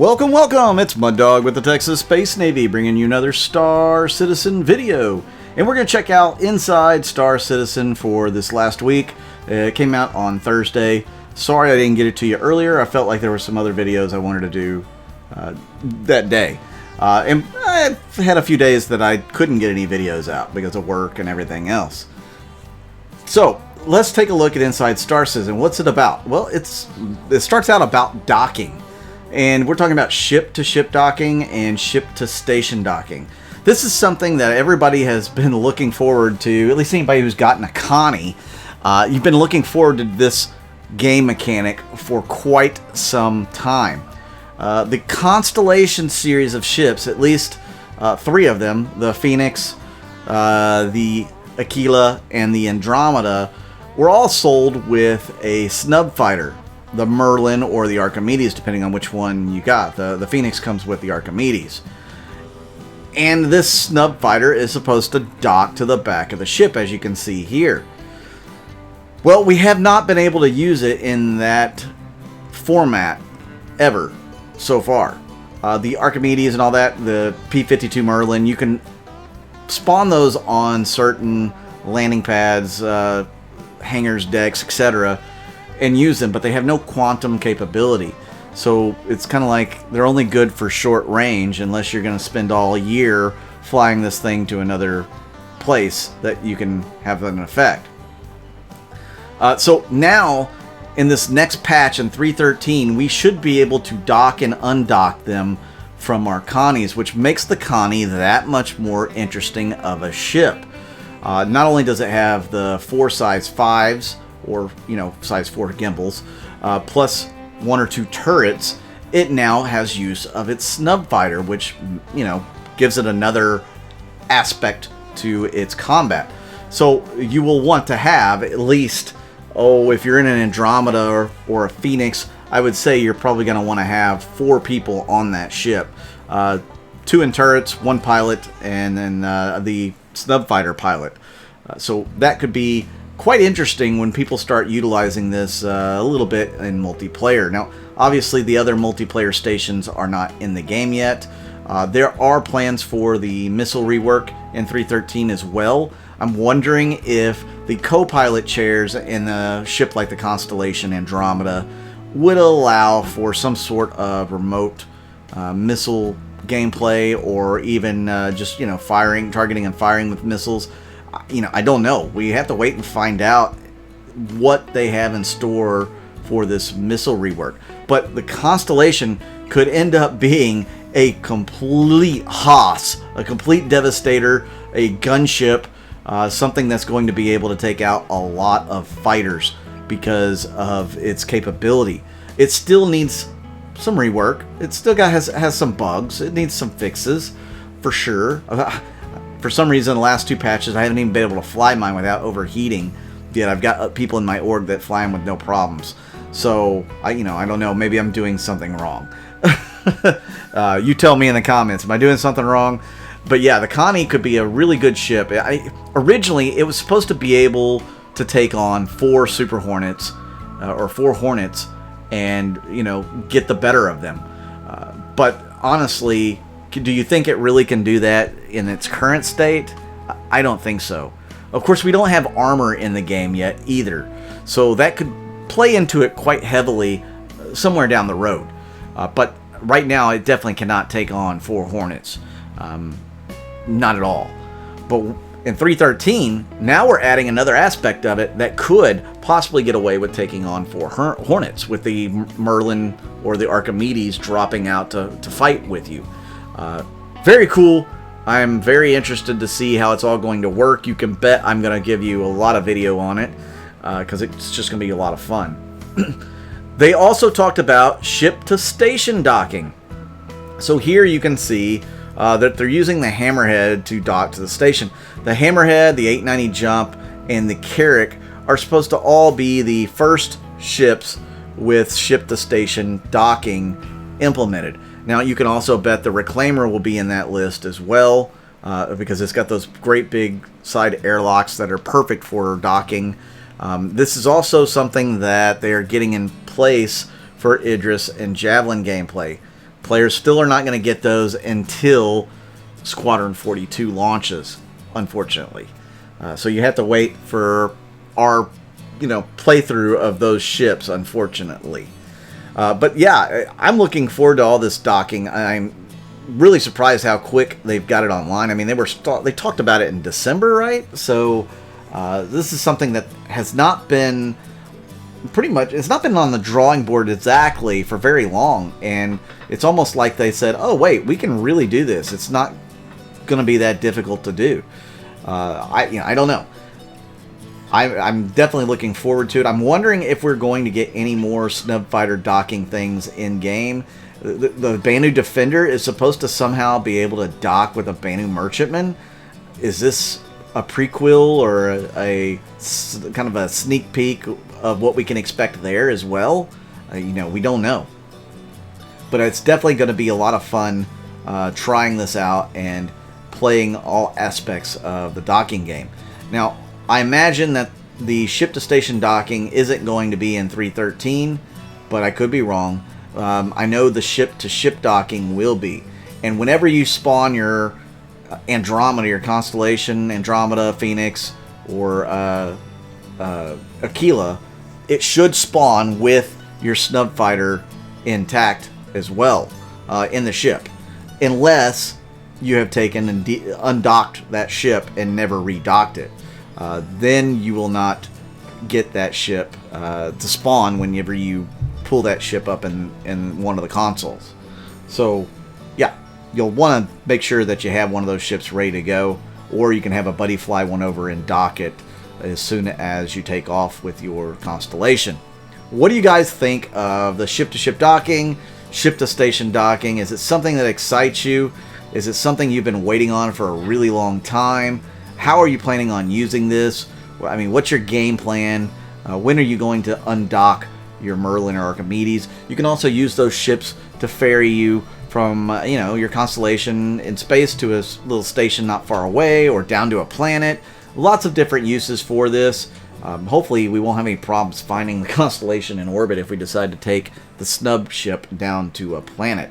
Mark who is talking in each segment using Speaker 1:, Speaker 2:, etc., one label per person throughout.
Speaker 1: Welcome, welcome! It's Mud Dog with the Texas Space Navy, bringing you another Star Citizen video. And we're going to check out Inside Star Citizen for this last week. It came out on Thursday. Sorry I didn't get it to you earlier. I felt like there were some other videos I wanted to do that day. And I had a few days that I couldn't get any videos out because of work and everything else. So, let's take a look at Inside Star Citizen. What's it about? Well, it starts out about docking. And we're talking about ship-to-ship docking and ship-to-station docking. This is something that everybody has been looking forward to, at least anybody who's gotten a Connie. You've been looking forward to this game mechanic for quite some time. The Constellation series of ships, at least 3 of them, the Phoenix, the Aquila, and the Andromeda, were all sold with a snub fighter. The Merlin or the Archimedes, depending on which one you got. The Phoenix comes with the Archimedes. And this snub fighter is supposed to dock to the back of the ship, as you can see here. Well, we have not been able to use it in that format ever so far. The Archimedes and all that, the P-52 Merlin, you can spawn those on certain landing pads, hangars, decks, etc., and use them, but they have no quantum capability. So it's kind of like they're only good for short range unless you're going to spend all year flying this thing to another place that you can have an effect. So now in this next patch in 3.13, we should be able to dock and undock them from our Connies, which makes the Connie that much more interesting of a ship. Not only does it have the 4 size 5s, or, you know, size 4 gimbals, plus 1 or 2 turrets, it now has use of its snub fighter, which, you know, gives it another aspect to its combat. So you will want to have at least, if you're in an Andromeda or a Phoenix, I would say you're probably going to want to have 4 people on that ship. 2 in turrets, 1 pilot, and then the snub fighter pilot. So that could be quite interesting when people start utilizing this a little bit in multiplayer. Now, obviously, the other multiplayer stations are not in the game yet. There are plans for the missile rework in 3.13 as well. I'm wondering if the co-pilot chairs in a ship like the Constellation Andromeda would allow for some sort of remote missile gameplay, or even just, you know, targeting and firing with missiles. You know, I don't know. We have to wait and find out what they have in store for this missile rework. But the Constellation could end up being a complete hoss, a complete devastator, a gunship, something that's going to be able to take out a lot of fighters because of its capability. It still needs some rework. It still has some bugs. It needs some fixes, for sure. For some reason, the last 2 patches, I haven't even been able to fly mine without overheating. Yet I've got people in my org that fly them with no problems. So, I don't know. Maybe I'm doing something wrong. You tell me in the comments. Am I doing something wrong? But yeah, the Connie could be a really good ship. Originally, it was supposed to be able to take on 4 Super Hornets, or 4 Hornets, and, you know, get the better of them. But honestly, do you think it really can do that in its current state? I don't think so. Of course, we don't have armor in the game yet either, so that could play into it quite heavily somewhere down the road. But right now, it definitely cannot take on 4 Hornets. Not at all. But in 3.13, now we're adding another aspect of it that could possibly get away with taking on 4 Hornets, with the Merlin or the Archimedes dropping out to fight with you. Very cool. I'm very interested to see how it's all going to work. You can bet I'm going to give you a lot of video on it, because it's just going to be a lot of fun. They also talked about ship-to-station docking. So here you can see that they're using the Hammerhead to dock to the station. The Hammerhead, the 890 Jump, and the Carrack are supposed to all be the first ships with ship-to-station docking implemented. Now, you can also bet the Reclaimer will be in that list as well, because it's got those great big side airlocks that are perfect for docking. This is also something that they're getting in place for Idris and Javelin gameplay. players still are not going to get those until Squadron 42 launches, unfortunately. So you have to wait for our, playthrough of those ships, unfortunately. But yeah, I'm looking forward to all this docking. I'm really surprised how quick they've got it online. I mean, they talked about it in December, right? So this is something that has not been it's not been on the drawing board exactly for very long, and it's almost like they said, oh wait, we can really do this. It's not going to be that difficult to do. I don't know. I'm definitely looking forward to it. I'm wondering if we're going to get any more snub fighter docking things in game. The Banu Defender is supposed to somehow be able to dock with a Banu Merchantman. Is this a prequel or a kind of a sneak peek of what we can expect there as well? We don't know. But it's definitely going to be a lot of fun trying this out and playing all aspects of the docking game. Now, I imagine that the ship-to-station docking isn't going to be in 3.13, but I could be wrong. I know the ship-to-ship docking will be. And whenever you spawn your Andromeda, your constellation, Andromeda, Phoenix, or Aquila, it should spawn with your snub fighter intact as well in the ship. Unless you have taken and undocked that ship and never redocked it. Then you will not get that ship to spawn whenever you pull that ship up in one of the consoles. So, yeah, you'll want to make sure that you have one of those ships ready to go, or you can have a buddy fly one over and dock it as soon as you take off with your constellation. What do you guys think of the ship-to-ship docking, ship-to-station docking? Is it something that excites you? Is it something you've been waiting on for a really long time? How are you planning on using this? I mean, what's your game plan? When are you going to undock your Merlin or Archimedes? You can also use those ships to ferry you from, your constellation in space to a little station not far away or down to a planet. Lots of different uses for this. Hopefully we won't have any problems finding the constellation in orbit if we decide to take the snub ship down to a planet.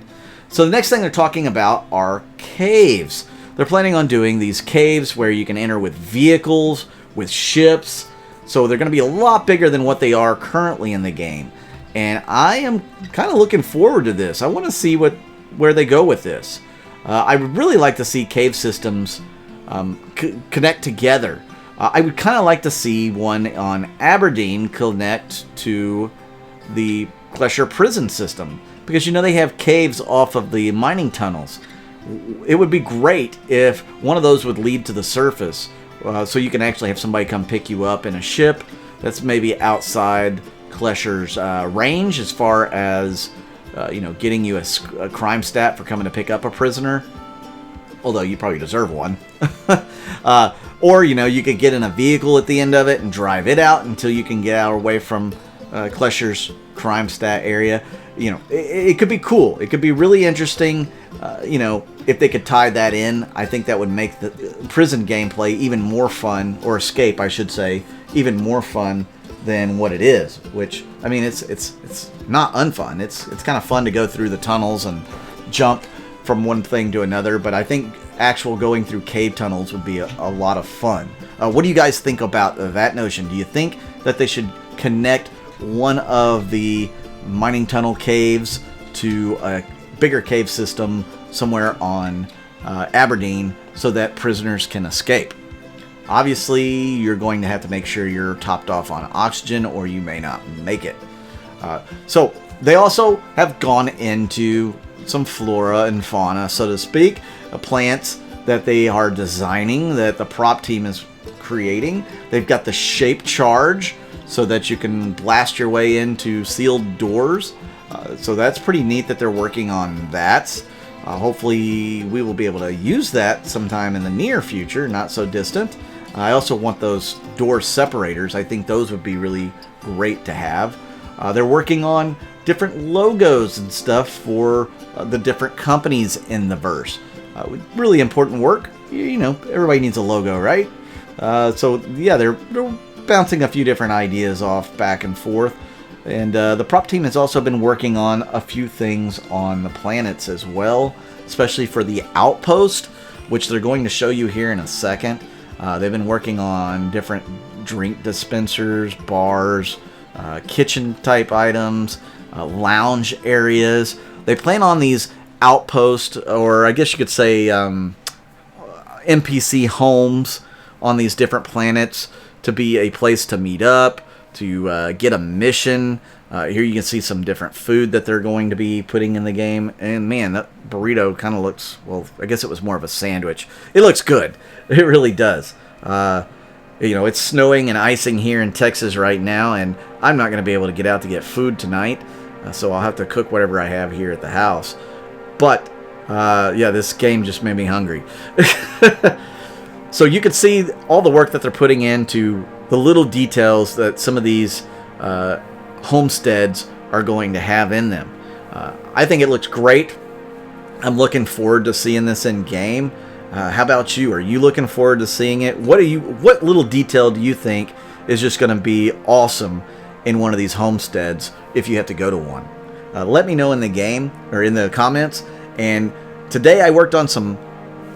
Speaker 1: So the next thing they're talking about are caves. They're planning on doing these caves where you can enter with vehicles, with ships. So they're going to be a lot bigger than what they are currently in the game. And I am kind of looking forward to this. I want to see where they go with this. I would really like to see cave systems connect together. I would kind of like to see one on Aberdeen connect to the Klesher prison system. Because they have caves off of the mining tunnels. It would be great if one of those would lead to the surface, so you can actually have somebody come pick you up in a ship that's maybe outside Klesher's range as far as getting you a crime stat for coming to pick up a prisoner. Although you probably deserve one. Or you could get in a vehicle at the end of it and drive it out until you can get out away from Klesher's crime stat area. It could be cool. It could be really interesting. If they could tie that in, I think that would make the prison gameplay even more fun, or escape, I should say, even more fun than what it is. Which, I mean, it's not unfun. It's kind of fun to go through the tunnels and jump from one thing to another. But I think actual going through cave tunnels would be a lot of fun. What do you guys think about that notion? Do you think that they should connect one of the mining tunnel caves to a bigger cave system somewhere on Aberdeen so that prisoners can escape? Obviously, you're going to have to make sure you're topped off on oxygen, or you may not make it. So they also have gone into some flora and fauna, so to speak, plants that they are designing, that the prop team is creating. They've got the shape charge, so that you can blast your way into sealed doors. So that's pretty neat that they're working on that. Hopefully we will be able to use that sometime in the near future, not so distant. I also want those door separators. I think those would be really great to have. They're working on different logos and stuff for the different companies in the verse. Really important work. Everybody needs a logo, right? So yeah, they're bouncing a few different ideas off back and forth. And the prop team has also been working on a few things on the planets as well, especially for the outpost, which they're going to show you here in a second. They've been working on different drink dispensers, bars, kitchen type items, lounge areas. They plan on these outposts, or I guess you could say NPC homes on these different planets, to be a place to meet up, to get a mission. Here you can see some different food that they're going to be putting in the game. And man, that burrito kind of looks, well, I guess it was more of a sandwich. It looks good. It really does. You know, it's snowing and icing here in Texas right now, and I'm not going to be able to get out to get food tonight. So I'll have to cook whatever I have here at the house. But, yeah, this game just made me hungry. So you can see all the work that they're putting into the little details that some of these homesteads are going to have in them. I think it looks great. I'm looking forward to seeing this in game. How about you? Are you looking forward to seeing it? What little detail do you think is just going to be awesome in one of these homesteads if you have to go to one? Let me know in the game or in the comments. And today I worked on some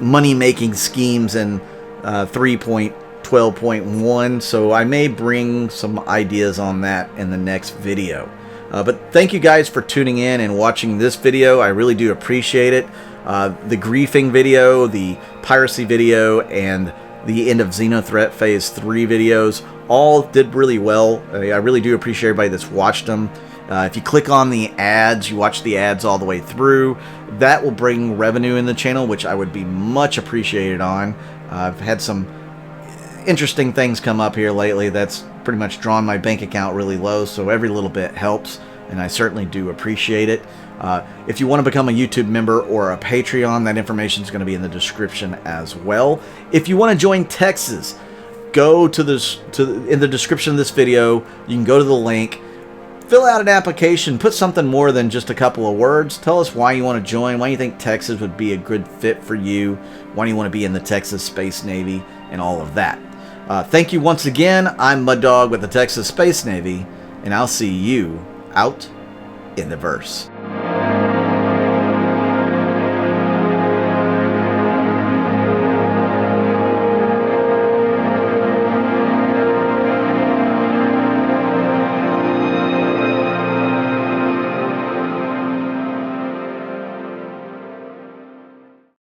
Speaker 1: money-making schemes in 3.12.1, so I may bring some ideas on that in the next video. But thank you guys for tuning in and watching this video. I really do appreciate it. The griefing video, the piracy video, and the end of Xenothreat Phase 3 videos all did really well. I really do appreciate everybody that's watched them. If you click on the ads, you watch the ads all the way through, that will bring revenue in the channel, which I would be much appreciated on. I've had some interesting things come up here lately that's pretty much drawn my bank account really low, so every little bit helps, and I certainly do appreciate it. If you want to become a YouTube member or a Patreon, that information is going to be in the description as well. If you want to join Texas, go to in the description of this video. You can go to the link, fill out an application, put something more than just a couple of words. Tell us why you want to join, why you think Texas would be a good fit for you, why you want to be in the Texas Space Navy, and all of that. Thank you once again. I'm Mud Dog with the Texas Space Navy, and I'll see you out in the verse.